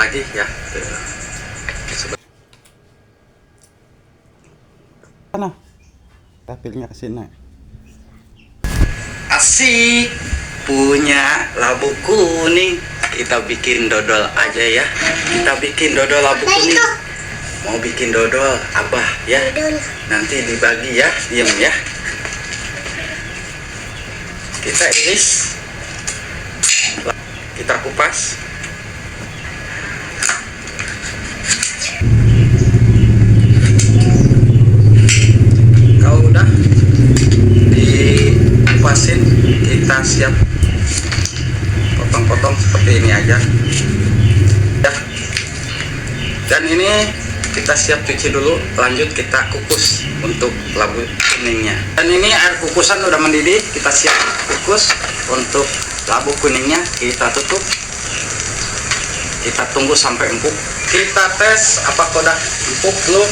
lagi ya. Mana? Tapilnya ke sini. Asik, punya labu kuning. Kita bikin dodol aja ya. Kita bikin dodol labu kuning. Mau bikin dodol Abah ya. Nanti dibagi ya, diem ya. Kita iris, kita kupas. Kalau udah dikupasin, kita siap potong-potong seperti ini aja ya. Dan ini kita siap cuci dulu, lanjut kita kukus untuk labu kuningnya. Dan ini air kukusan udah mendidih, kita siap kukus. Untuk labu kuningnya kita tutup, kita tunggu sampai empuk. Kita tes apakah udah empuk belum.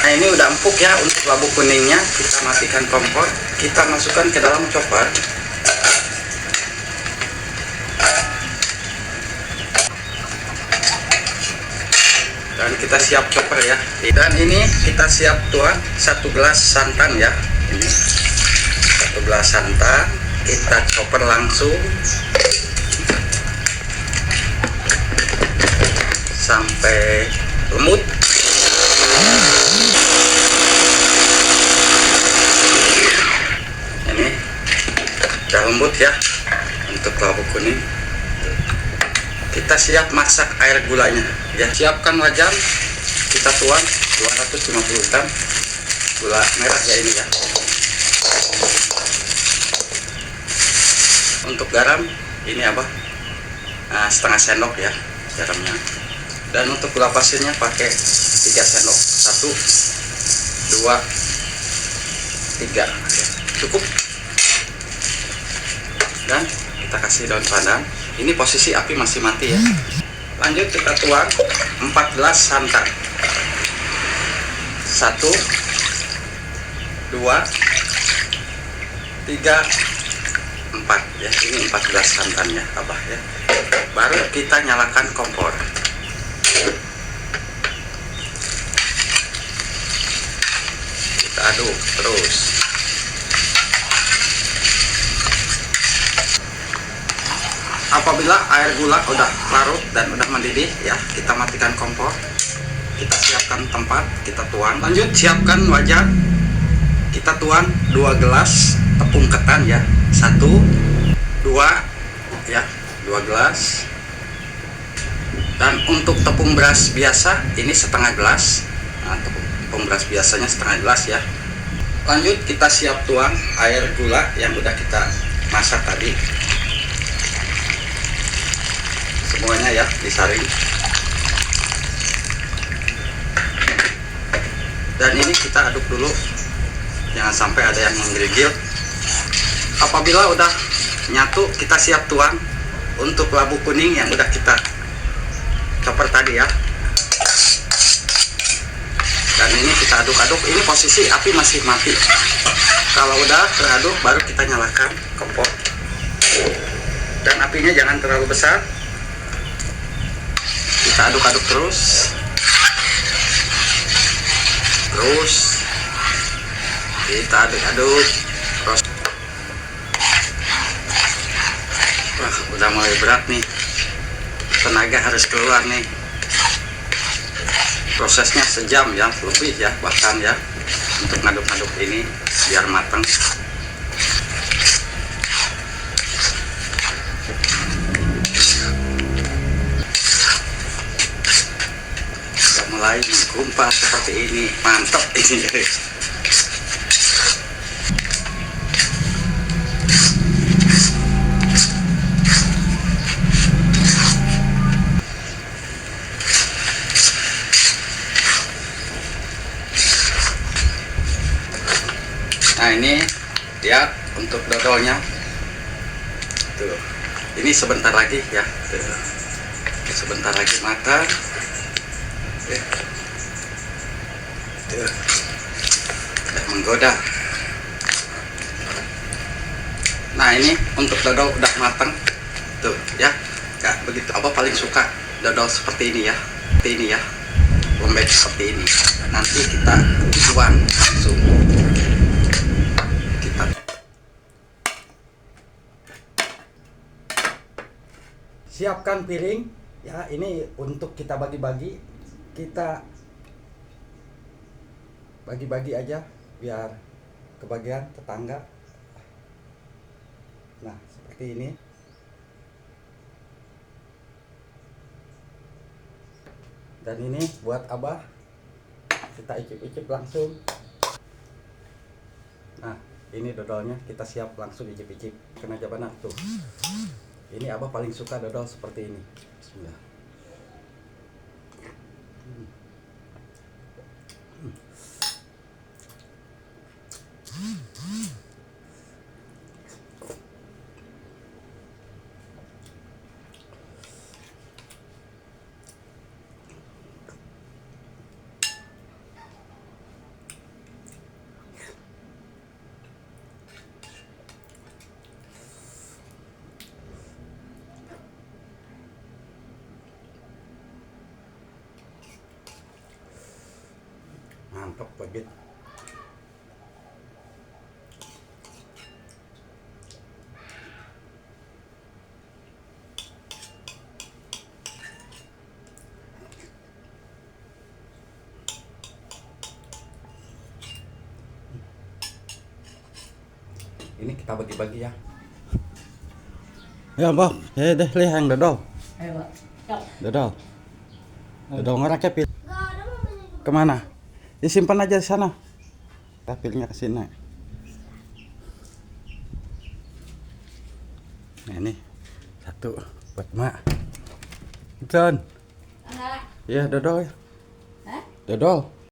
Nah ini udah empuk ya. Untuk labu kuningnya kita matikan kompor, kita masukkan ke dalam chopper. Dan kita siap chopper ya. Dan ini kita siap tuang 1 gelas santan ya. Ini 1 gelas santan, kita chopper langsung sampai lembut. Ini udah lembut ya. Untuk labu kuning kita siap masak air gulanya ya. Siapkan wajan, kita tuang 250 gram gula merah ya ini ya. Untuk garam ini apa, setengah sendok ya garamnya. Dan untuk gula pasirnya pakai 3 sendok, 1 2 3 cukup. Dan kita kasih daun pandan. Ini posisi api masih mati ya. Lanjut kita tuang 4 gelas santan. 1 2 3 4 ya. Ini 4 gelas santannya Abah ya. Baru kita nyalakan kompor. Kita aduk terus. Apabila air gula udah larut dan udah mendidih ya, kita matikan kompor. Kita siapkan tempat, kita tuang. Lanjut siapkan wajan. Kita tuang 2 gelas tepung ketan ya. 1 2 ya, 2 gelas. Dan untuk tepung beras biasa ini setengah gelas. Nah, tepung beras biasanya setengah gelas ya. Lanjut kita siap tuang air gula yang udah kita masak tadi. Semuanya ya disaring. Dan ini kita aduk dulu, jangan sampai ada yang menggigil. Apabila udah nyatu, kita siap tuang untuk labu kuning yang udah kita chopper tadi ya. Dan ini kita aduk-aduk. Ini posisi api masih mati. Kalau udah teraduk baru kita nyalakan kompor. Dan apinya jangan terlalu besar. Kita aduk-aduk terus kita aduk-aduk terus. Wah, udah mulai berat nih, tenaga harus keluar nih. Prosesnya sejam ya, lebih ya bahkan ya, untuk ngaduk-ngaduk ini biar matang. Mulai menggumpal seperti ini, mantap ini guys. Nah ini ya untuk dodolnya tuh. Ini sebentar lagi ya tuh. Sebentar lagi matang. Tuh, udah menggoda. Nah ini untuk dodol udah matang tuh ya. Gak begitu apa paling suka dodol seperti ini ya, lembek seperti ini. Nanti kita tuang langsung. Kita siapkan piring ya, ini untuk kita bagi-bagi. Kita bagi-bagi aja biar kebagian tetangga. Nah, seperti ini. Dan ini buat Abah, kita icip-icip langsung. Nah, ini dodolnya kita siap langsung icip-icip. Kena jabana tuh. Ini Abah paling suka dodol seperti ini. Bismillah. Mantap banget. Ini kita bagi-bagi ya. Ya, Bang. Deh lihat yang dodol. Ayo, Pak. Yuk. Dodol. Dodol ngeraknya pil. Kemana? Disimpan aja di sana. Tapilnya ke sini. Nah, ini satu buat Mak. John. Enggak. Iya, dodol. Hah? Dodol.